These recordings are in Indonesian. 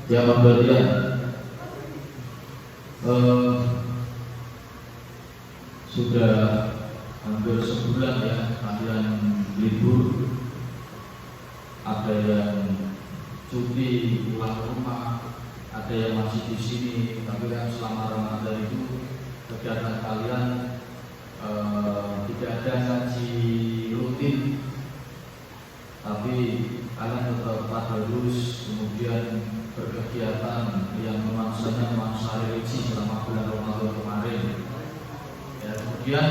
Ya Mbak sudah hampir sebulan ya kalian libur, ada yang cuti pulang rumah, ada yang masih di sini. Tapi kan selama Ramadan itu kegiatan kalian tidak ada ngaji rutin, tapi kalian tetap tadarus, kemudian berkegiatan yang nuansanya nuansa religi selama bulan Ramadan kemarin. Ya, kemudian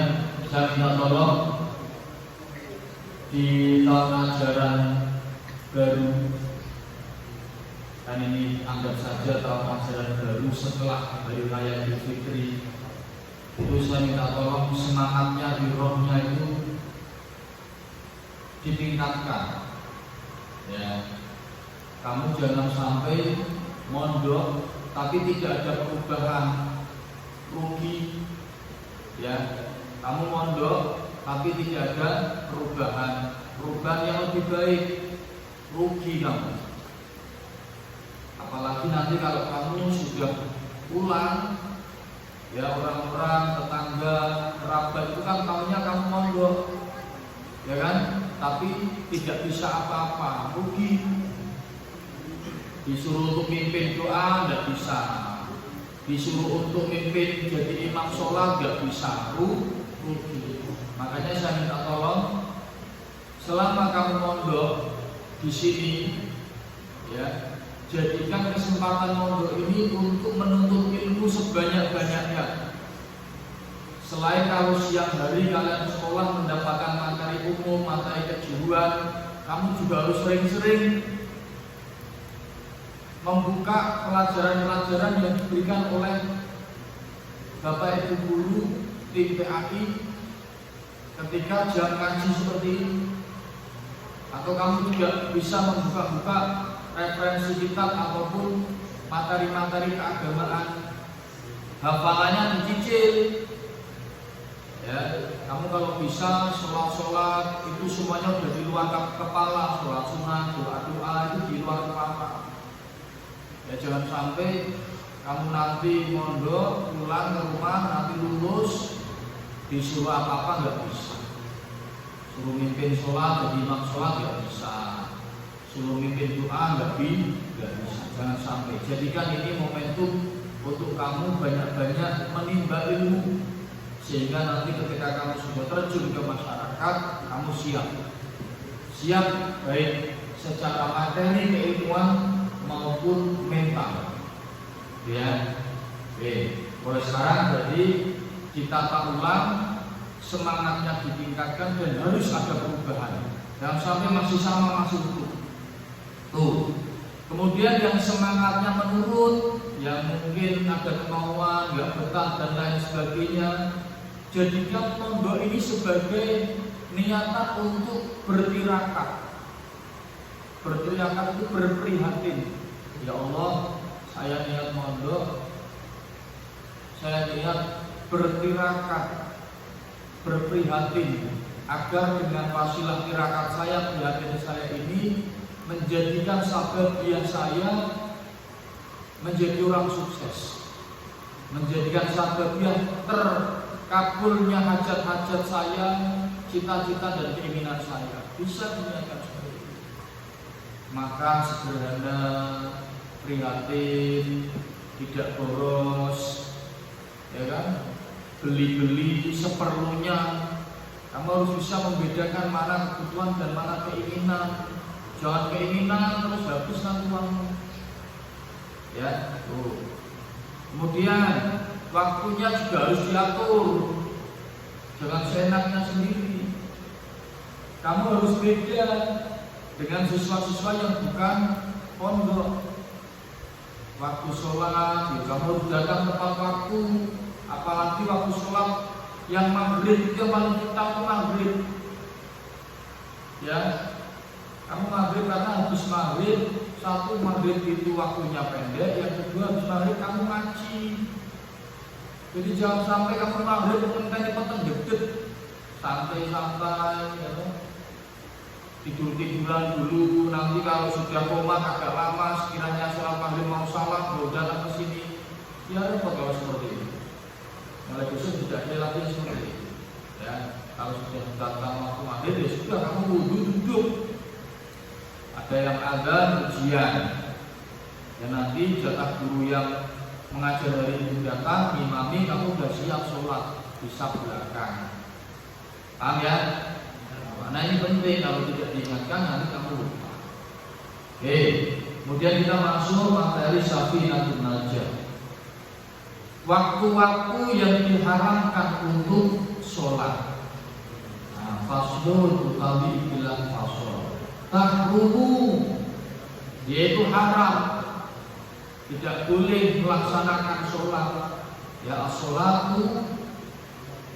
saya minta tolong di tahun ajaran baru, dan ini anggap saja tahun ajaran baru setelah Hari Raya Idul Fitri, itu saya minta tolong semangatnya di rohnya itu ditingkatkan. Ya, kamu jangan sampai mondok tapi tidak ada perubahan, rugi. Ya, kamu mondok tapi tidak ada perubahan yang lebih baik, rugi kamu. Apalagi nanti kalau kamu sudah pulang, ya orang-orang, tetangga, kerabat itu kan tahunya kamu mondok, ya kan? Tapi tidak bisa apa-apa, rugi. Disuruh untuk mimpin doa nggak bisa, disuruh untuk mimpin jadi imam sholat nggak bisa, rugi. Makanya saya minta tolong, selama kamu mondok di sini, ya, jadikan kesempatan mondok ini untuk menuntut ilmu sebanyak-banyaknya. Selain kalau siang hari kalian sekolah mendapatkan materi umum, materi kejuruan, kamu juga harus sering-sering membuka pelajaran-pelajaran yang diberikan oleh Bapak Ibu Guru tim PAI ketika jam ngaji seperti ini. Atau kamu juga bisa membuka-buka referensi kitab ataupun materi-materi keagamaan, hafalannya dicicil. Ya, kamu kalau bisa sholat itu semuanya udah di luar kepala, sholat sunnah, doa-doa itu di luar kepala. Ya, jangan sampai kamu nanti mondok pulang ke rumah, nanti lulus disuruh apa-apa nggak bisa. Suruh mimpin sholat, jadi imam sholat nggak bisa. Suruh mimpin doa nggak bisa. Jangan sampai. Jadikan ini momentum untuk kamu banyak-banyak menimba ilmu, sehingga nanti ketika kamu sudah terjun ke masyarakat, kamu siap baik secara materi keilmuan maupun mental. Ya, mulai sekarang jadi ditata ulang, semangatnya ditingkatkan dan harus ada perubahan. Jangan sampai masih sama, masih utuh. Tuh. Kemudian yang semangatnya menurun, yang mungkin ada kemauan, nggak betah dan lain sebagainya, jadikan mondok ini sebagai niatan untuk bertirakat. Bertirakat itu berprihatin. Ya Allah, saya niat mondok, saya niat bertirakat, berprihatin agar dengan wasilah tirakat saya, prihatin saya ini menjadikan sahabat saya menjadi orang sukses, menjadikan sahabat terkabulnya hajat-hajat saya, cita-cita dan keinginan saya bisa diniatkan seperti itu. Maka sederhana, prihatin, tidak boros, ya kan? Beli-beli seperlunya. Kamu harus bisa membedakan mana kebutuhan dan mana keinginan. Jangan keinginan terus habis nanti uangmu. Ya, tuh. Kemudian waktunya juga harus diatur. Jangan seenaknya sendiri. Kamu harus beda dengan siswa-siswa yang bukan pondok. Waktu sholat, ya, kamu harus datang tepat waktu. Apalagi waktu sholat yang maghrib itu yang paling kita itu maghrib. Ya, kamu maghrib karena habis maghrib, satu maghrib itu waktunya pendek, yang kedua habis maghrib kamu ngaji. Jadi jangan sampai kamu maghrib peteng-peteng gede, santai-santai, ya. tidur-tiduran dulu, nanti kalau sudah koma agak lama, sekiranya sholat maghrib mau salah, baru datang ke sini, ya repot kalau seperti itu. Mulai besok tidak ada lagi seperti itu. Ya, kalau sudah datang waktu maghrib, ya sudah kamu wudhu duduk. Ada yang azan ujian, ya nanti jatah guru yang mengajar hari itu datang, imami, kamu sudah siap sholat, bisa belakang. Paham ya? Nah ini penting, kalau tidak diingatkan nanti kamu lupa. Oke, kemudian kita masuk materi Safinatul Najah. Waktu-waktu yang diharamkan untuk sholat. Nah, faslun utawi bilang fasol. Tahrumu, yaitu haram, tidak boleh melaksanakan sholat. Ya as-sholatu,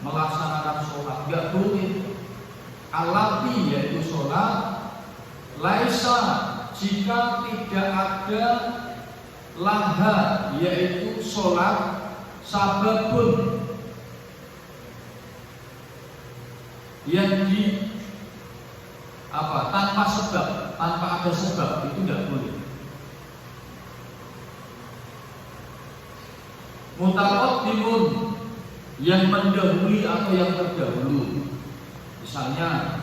melaksanakan sholat, tidak boleh. Alati yaitu sholat, laisa jika tidak ada laha yaitu sholat, sababun yang tanpa sebab, tanpa ada sebab, itu tidak boleh. Mutaqaddimun yang mendahului atau yang terdahulu. Misalnya,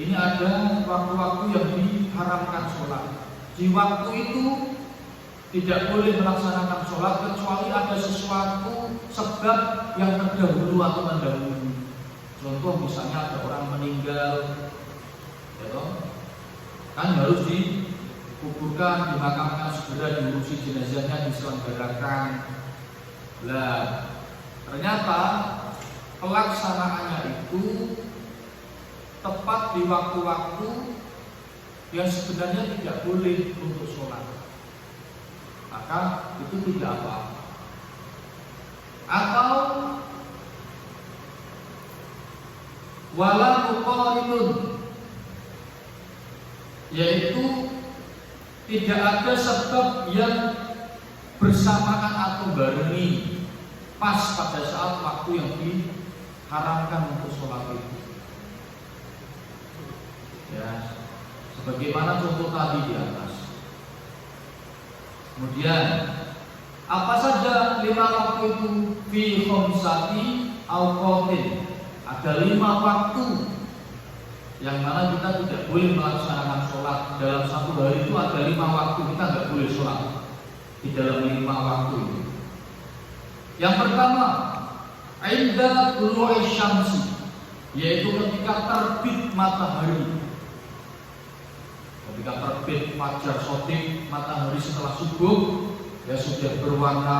ini ada waktu-waktu yang diharamkan sholat. Di waktu itu tidak boleh melaksanakan sholat kecuali ada sesuatu sebab yang terdahulu atau mendahului. Contoh misalnya ada orang meninggal, ya kan harus dikuburkan, dimakamkan segera, diurusi jenazahnya, diselenggarakan. Nah, ternyata pelaksanaannya itu tepat di waktu-waktu yang sebenarnya tidak boleh untuk sholat, maka itu tidak apa-apa. Atau wala muqarinun, yaitu tidak ada sebab yang bersamaan atau barengi pas pada saat waktu yang diharamkan untuk sholat itu. Ya, sebagaimana contoh tadi di atas. Kemudian apa saja 5 waktu itu? Fi khamsati awqatin. Ada 5 waktu yang mana kita tidak boleh melaksanakan sholat. Dalam satu hari itu ada 5 waktu kita tidak boleh sholat di dalam 5 waktu itu. Yang pertama, inda tulu'i syamsi, yaitu ketika terbit matahari. Ketika terbit fajar shodiq, matahari setelah subuh, ya sudah berwarna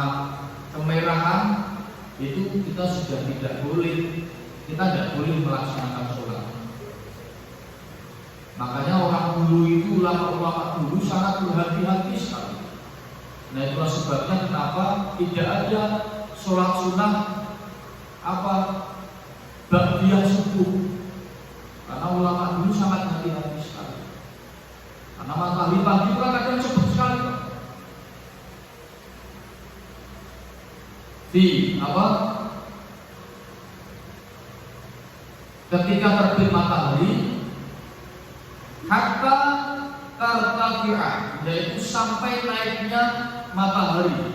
kemerahan, itu kita sudah tidak boleh, kita tidak boleh melaksanakan sholat. Makanya orang dulu itu, ulama-ulama dulu sangat berhati-hati sekali. Nah itulah sebabnya kenapa tidak ada sholat sunnah ba'diyah subuh, karena ulama dulu sangat hati-hati sekali. Karena matahari pagi itu kan kadang cepat sekali. Ketika terbit matahari, hatta tartafi'a, yaitu sampai naiknya matahari.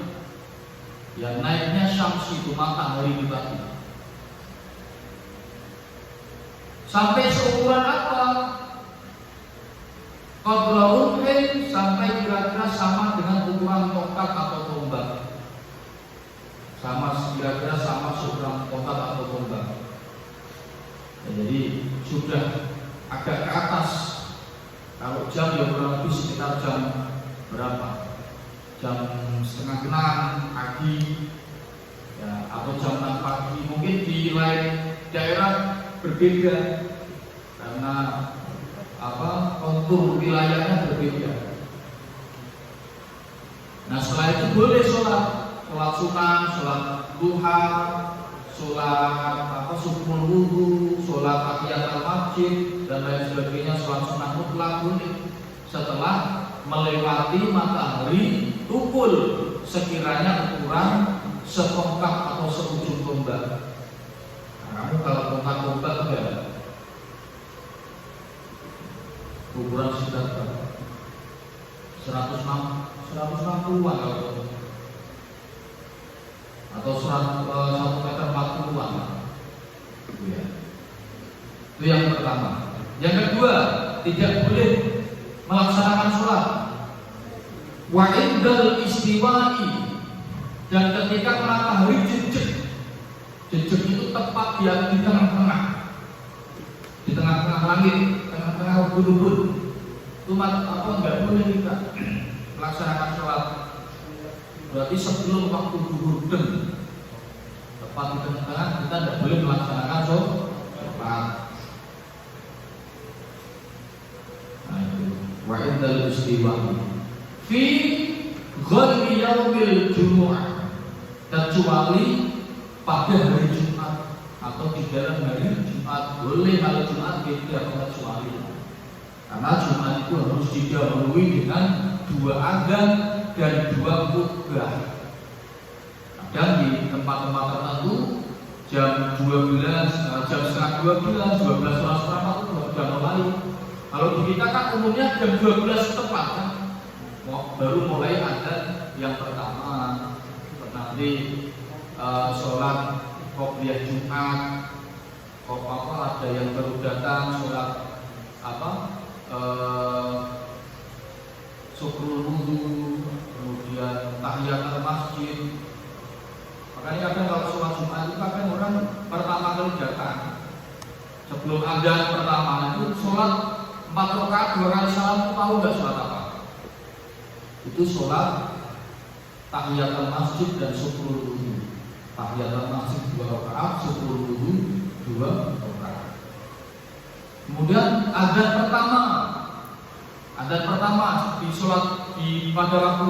Ya naiknya syamsi itu matahari itu tadi. Sampai seukuran apa? Qadra'ul hin, sampai kira-kira sama dengan ukuran tongkat atau tombak. Kira-kira sama seukuran tongkat atau tombak. Ya, jadi sudah agak ke atas. Kalau jam ya kurang lebih sekitar jam berapa? Jam 5:30 pagi, ya, atau jam 6 pagi. Mungkin di lain daerah berbeda karena kontur wilayahnya berbeda. Nah setelah itu boleh sholat sunnah, sholat duha, sholat subuh wudu, sholat tahiyatul masjid dan lain sebagainya, sholat sunnah mutlak boleh setelah melewati matahari tukul sekiranya ukuran setongkat atau seujung tombak. Nah, kamu kalau tongkat-tongkat enggak ukuran sekitar berapa? 160-an kalau atau 1 meter 40-an. Itu ya. Itu yang pertama. Yang kedua, tidak boleh melaksanakan sholat wa indal istiwa'i, dan ketika matahari jejak itu tepat di tengah-tengah langit, tengah-tengah ubun-ubun, itu nggak boleh kita melaksanakan sholat. Berarti sebelum waktu zuhur tepat di tengah-tengah, kita tidak boleh melaksanakan sholat. Nah itu wa indal istiwa'i fi ghairi yaumil jumu'ah, kecuali pada hari Jumat atau di dalam hari Jumat. Boleh kalau Jumat tidak kecuali, karena Jumat itu harus didahului dengan 2 adzan dan 2 khutbah. Dan di tempat-tempat tertentu jam 12, jam setengah 12, 12:15 itu sudah mulai. Kalau di kita kan umumnya jam 12 tepat kan, baru mulai adzan yang pertama. Nanti sholat qobliyah Jumat, ada yang baru datang sholat syukrul wudu, kemudian tahiyatul masjid. Makanya kadang kalau sholat Jumat itu kadang orang pertama kali datang sebelum adzan pertama itu sholat 4 rakaat 2 kali salam. Tahu nggak sholat apa? Itu sholat tahiyatul masjid dan syukrul wudu. Tahiyatul masjid 2 rakaat, syukrul wudu 2 rakaat. Kemudian adzan pertama di sholat pada waktu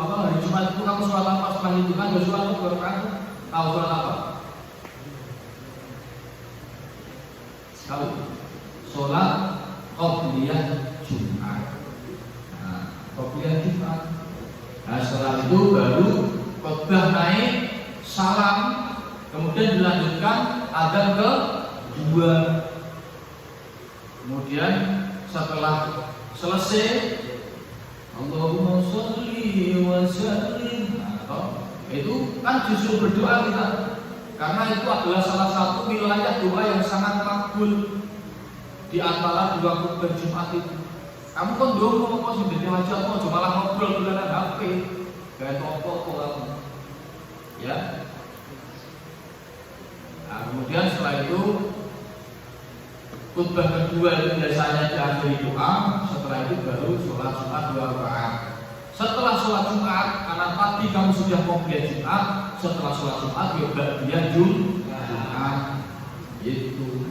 hari Jumat itu kamu sholat apa setelah itu kan? Ada sholat 2 rakaat. Tahu sholat apa? Tahu? Sholat qobliyah Jumat. Nah, qobliyah Jumat. Nah, setelah itu baru khutbah naik, salam, kemudian dilanjutkan adzan kedua. Kemudian setelah selesai, Allahumma sholli wa sallim. Nah, itu kan justru berdoa kita, karena itu adalah salah satu wilayah doa yang sangat makbul di antara 2 khutbah Jumat itu. Kamu kan doa mau sih jadi aja kok, cuma malah ngobrol dengan HP, gak ada apa-apa kamu. Ya. Nah, kemudian setelah itu khutbah kedua itu biasanya diakhiri doa. Setelah itu baru sholat Jumat 2 rakaat. Setelah sholat Jumat, karena tadi kamu sudah qobliyah Jumat, setelah sholat Jumat ya ba'diyah Jumat. Itu.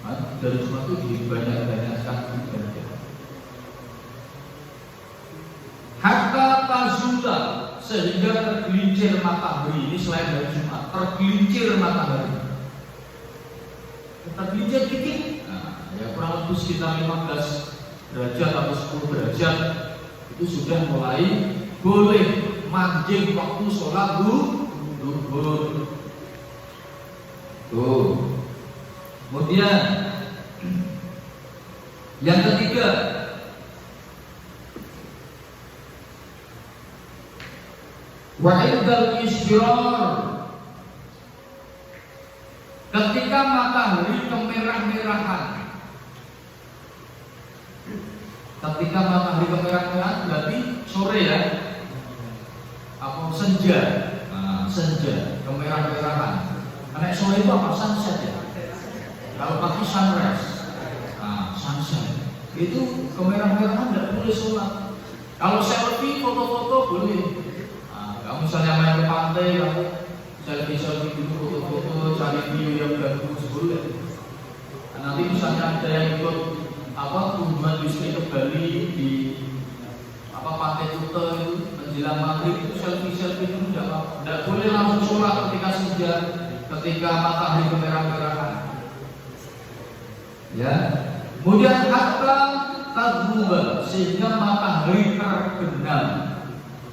Nah, dari Jumat itu dibanyak-banyakkan ibadah. Hatta tazula, sehingga tergelincir matahari. Ini selain dari Jumat, tergelincir matahari. Tergelincir dikit, nah, ya kurang lebih sekitar 15 derajat atau 10 derajat, itu sudah mulai boleh manjing waktu sholat zuhur. Tuh. Kemudian yang ketiga, wa indal isyirar, ketika matahari kemerah-merahan. Ketika matahari kemerah-merahan berarti sore ya, apa senja. Nah, senja kemerah-merahan. Karena sore itu apa? Sunset ya. Kalau pagi sunrise. Nah, sunset itu kemerah-merahan tidak boleh sholat. Kalau selfie, foto-foto boleh. Kamu misalnya main ke pantai, kamu selfie dulu, foto-foto, cari view yang bagus, boleh. Nah, nanti misalnya ada yang ikut kunjungan wisata ke Bali di Pantai Kuta itu menjelang maghrib itu selfie dulu, tidak boleh langsung sholat ketika senja, ketika matahari kemerah-merahan. Ya. Kemudian hatta tadhuba, sehingga matahari terbenam.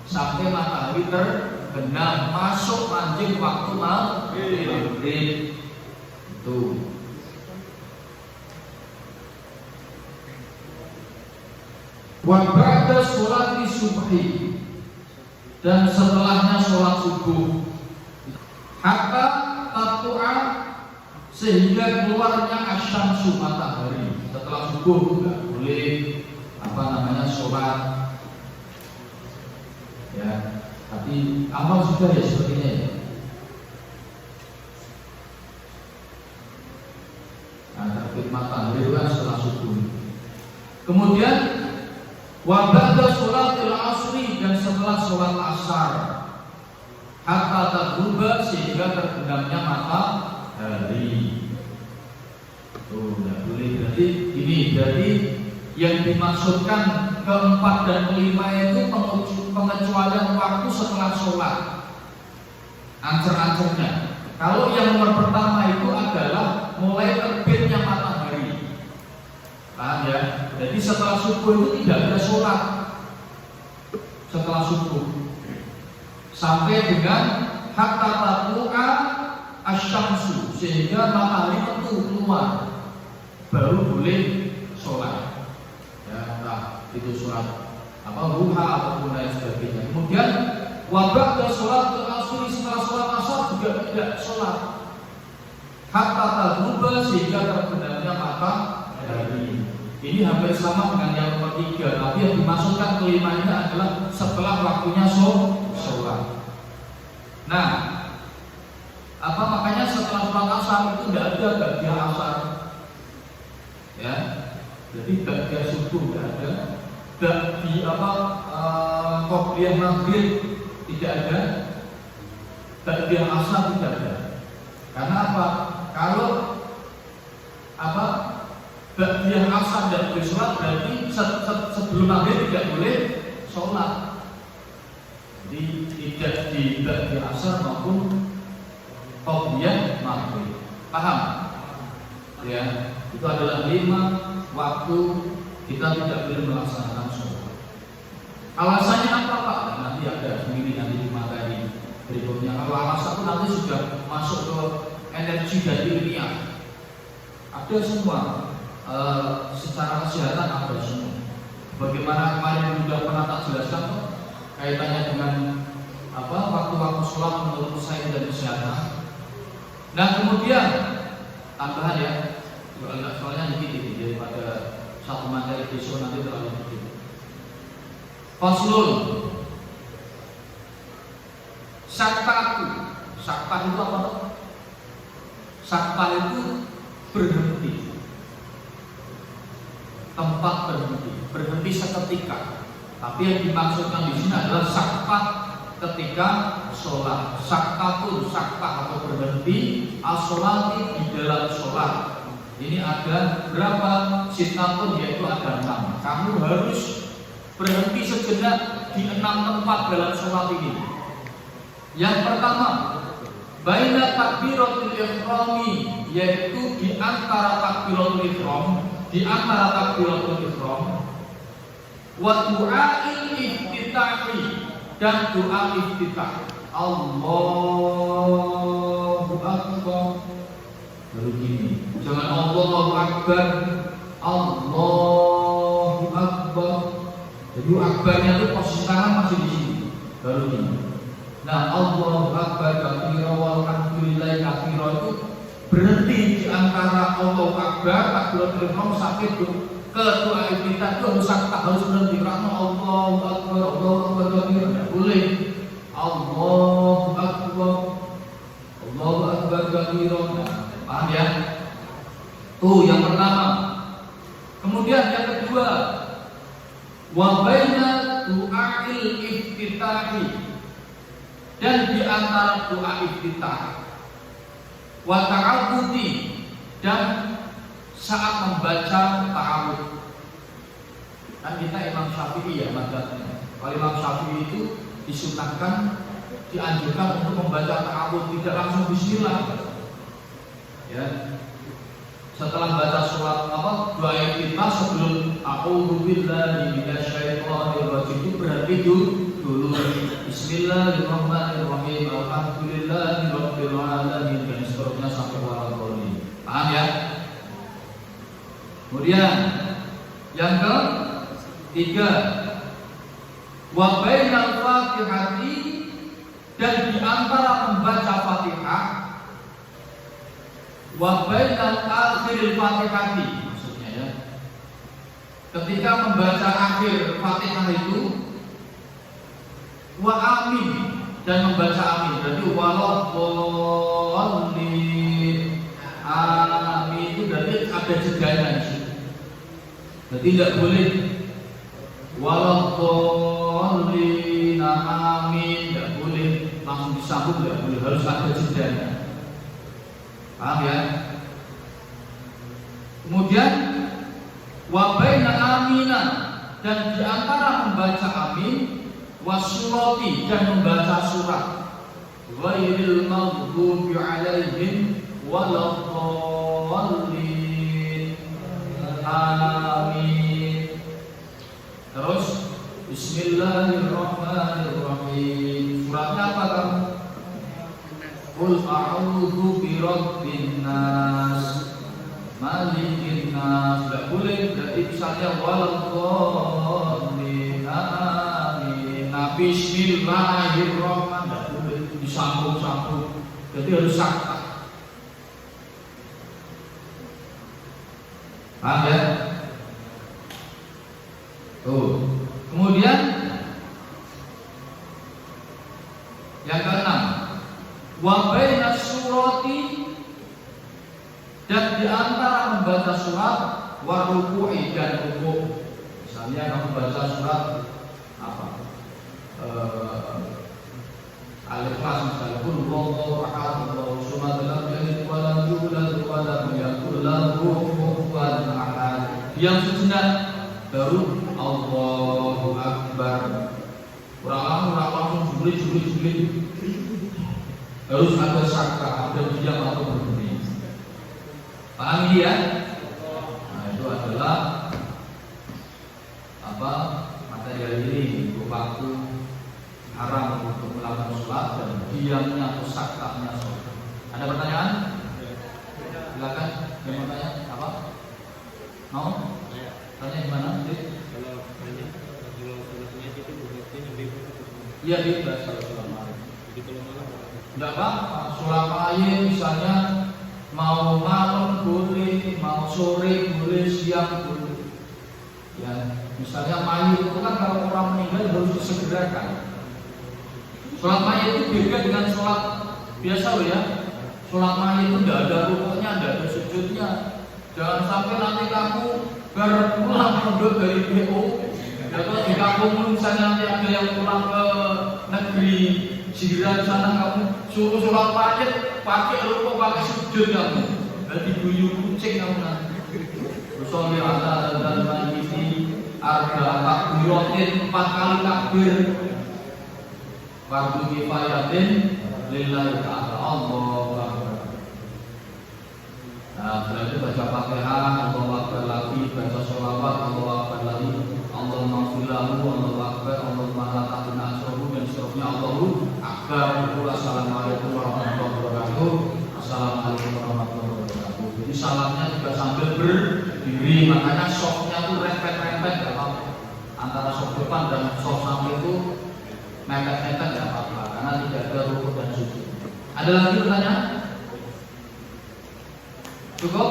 Sampai matahari terbenam, masuk manjing waktu maghrib. Itu. Wa ba'da sholati subhi, dan setelahnya sholat subuh, hatta tatlu'a, sehingga keluarnya asyamsu, matahari. Setelah subuh nggak boleh sholat, ya. Tapi amal sudah ya sepertinya ya. Nah, terbit matahari itu kan setelah subuh. Kemudian wa ba'da sholatil asri, dan setelah sholat asar, hatta taghuba, sehingga terbenamnya matahari. Tuh, nggak boleh. Berarti ini, berarti yang dimaksudkan keempat dan kelima itu pengecualian waktu setelah sholat, ancer-ancernya. Kalau yang nomor pertama itu adalah mulai terbitnya matahari, paham ya? Jadi setelah subuh itu tidak ada sholat setelah subuh sampai dengan hatta tatlu'a asyamsu, sehingga matahari itu keluar, baru boleh sholat. Ya, nah, itu sholat duha ataupun lain sebagainya. Kemudian wa ba'da sholat al-asri, setelah sholat asar juga tidak sholat hatta taghuba, sehingga terbenamnya matahari. Ini hampir sama dengan yang nomor 3, tapi yang dimaksudkan kelimanya adalah setelah waktunya sholat. Nah, makanya setelah sholat asar itu tidak ada ba'da asar, ya. Jadi ba'da subuh tidak ada, di qobliyah maghrib tidak ada, ba'da asar tidak ada. Karena apa? Kalau ba'da asar tidak boleh sholat, berarti sebelum maghrib tidak boleh sholat. Jadi tidak di ba'da asar maupun qobliyah maghrib. Paham? Ya, itu adalah 5 waktu kita tidak boleh melaksanakan sholat. Alasannya apa Pak? Nanti ada sendiri nanti di materi berikutnya. Kalau alasan itu nanti sudah masuk ke energi dan ilmiah, ada semua. Secara kesehatan ada semua. Bagaimana kemarin sudah pernah tak jelaskan kaitannya dengan waktu-waktu sholat menurut sains dan kesehatan. Nah, kemudian tambahan ya, soalnya sedikit daripada satu materi besok nanti terlalu sedikit. Faslun, saktaku. Saktah itu apa? Saktah itu berhenti, tempat berhenti seketika. Tapi yang dimaksudkan di sini adalah saktah ketika sholat. Saktah atau berhenti as-sholati, di dalam sholat. Ini ada berapa sitatun, yaitu ada 6. Kamu harus berhenti sejenak di 6 tempat dalam sholat ini. Yang pertama, baina takbiratul ihrami, yaitu di antara takbiratul ihram, wa du'ail iftitahi, dan doa iftitah. Allahu Akbar. Baru gini, jangan Allahu Akbar, Allahu Akbar. Jadi akbarnya itu posisi tangan masih di sini. Baru gini. Nah, Allahu Akbar katsira walhamdulillahi katsira itu berhenti di antara Allahu Akbar, takbiratul ihram sampai ke doa iftitah itu harus berhenti. Karena Allahu Akbar katsira tidak boleh. Allahu Akbar katsira. Paham ya? Tuh yang pertama. Kemudian yang kedua, wa baina du'ail iftitahi, dan di antara doa iftitah, wa ta'awudi, dan saat membaca ta'awud. Kan kita Imam Syafi'i ya mazhabnya. Kalau Imam Syafi'i itu disunahkan, dianjurkan untuk membaca ta'awud, tidak langsung bismillah. Ya, setelah baca surat doa iftitah sebelum a'udzu billahi minasyaitonir rajim itu berhenti dulu. Bismillahirrahmanirrahim. Alhamdulillahirabbil alamin, dan seterusnya sampai waladhdallin. Paham ya? Kemudian yang Tiga, wa bainal Fatihati, dan di antara membaca Fatihah, wa bainal akhiril Fatihati, maksudnya ya, ketika membaca akhir Fatihah itu, wa amin, dan membaca amin, berarti waladhdallin, amin itu berarti ada jedanya di situ. Berarti tidak boleh waladhdallin amin, tidak boleh langsung disambung, tidak boleh, harus ada jedanya. Paham ya? Kemudian wa baina aminan, dan di antara membaca amin wasurati, dan membaca surat ghairil maghdubi alaihim waladdallin, amin. Terus bismillahirrahmanirrahim, suratnya apa kamu? Qul a'udzu birabbin nas malikin nas, tidak boleh, berarti misalnya waladdallin amin. Nah, bismillahirrahmanirrahim tidak boleh disambung-sambung, jadi harus sakta. Paham ya? Tuh. Kemudian yang keenam, wa baina surati, dan di antara membaca surat wa ruku'i, dan rukuk. Misalnya kamu baca surat apa? Al-Ikhlas misalnya, qul huwallahu ahad Allahu samad lam yalid wa lam yulad wa lam yakul lahu kufuwan ahad. Yang sejenak baru Allahu Akbar. Kurang langsung jubli. Harus ada sakta, ada diam atau berhenti. Paham ya? Nah, itu adalah apa? Materi ini untuk waktu haram untuk melakukan sholat dan diamnya atau saktanya sholat. Ada pertanyaan? Silakan. Yang mau tanya apa? Mau? Tanya gimana? Kalau sholatnya itu berarti lebih iya, bebas kalau sholat malam. Jadi kalau malam tidak apa-apa, sholat malam misalnya mau malam boleh, mau sore boleh, siang boleh. Ya, misalnya mayit itu kan kalau orang meninggal harus disegerakan. Sholat mayit itu beda dengan sholat biasa loh ya. Sholat mayit itu tidak ada rukuknya, tidak ada sujudnya. Jangan sampai nanti kamu berpulang pondok dari BO, atau di kampung misalnya nanti ada yang pulang ke negeri jiran sana, kamu suruh sholat mayit pakai rukuk, pakai sujud kamu, jadi guyur kucing kamu nanti. Usolli ala dan mayiti arba takbiratin, 4 kali takbir, fardu kifayatin lillahi ta'ala, Allahu akbar. Nah, setelah itu baca Fatihah, Allahu akbar lagi, baca sholawat, Allahu akbar lagi, Allahumma filahu, Allahu akbar, Allahumma la ta'bina asrohu, dan seterusnya. Allahu akbar. Assalamualaikum warahmatullahi wabarakatuh. Assalamualaikum warahmatullahi wabarakatuh. Jadi salamnya juga sambil berdiri, makanya softnya tuh rempet-rempet gak apa-apa. Antara soft depan dan soft samping itu mepet-mepet gak apa-apa, karena tidak ada rukuk dan sujud. Ada lagi pertanyaan? Cukup?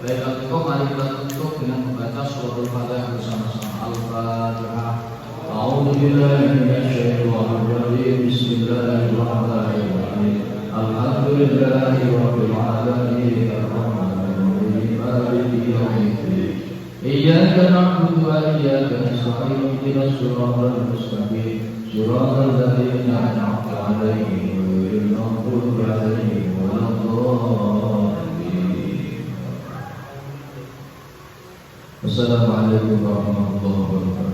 Baik, kalau cukup mari kita tutup dengan membaca suratul Fatihah bersama-sama. Al-Fatihah. A'udzu billahi minasyaitonir rajim. Bismillahirrahmanirrahim. Alhamdulillahi rabbil alamin. Arrahmanirrahim. Maliki yaumiddin. Iyyaka na'budu wa iyyaka nasta'in. Ihdinas siratal mustaqim. Siratal ladzina an'amta 'alaihim ghairil maghdubi 'alaihim waladdallin. Wassalamualaikum warahmatullahi wabarakatuh.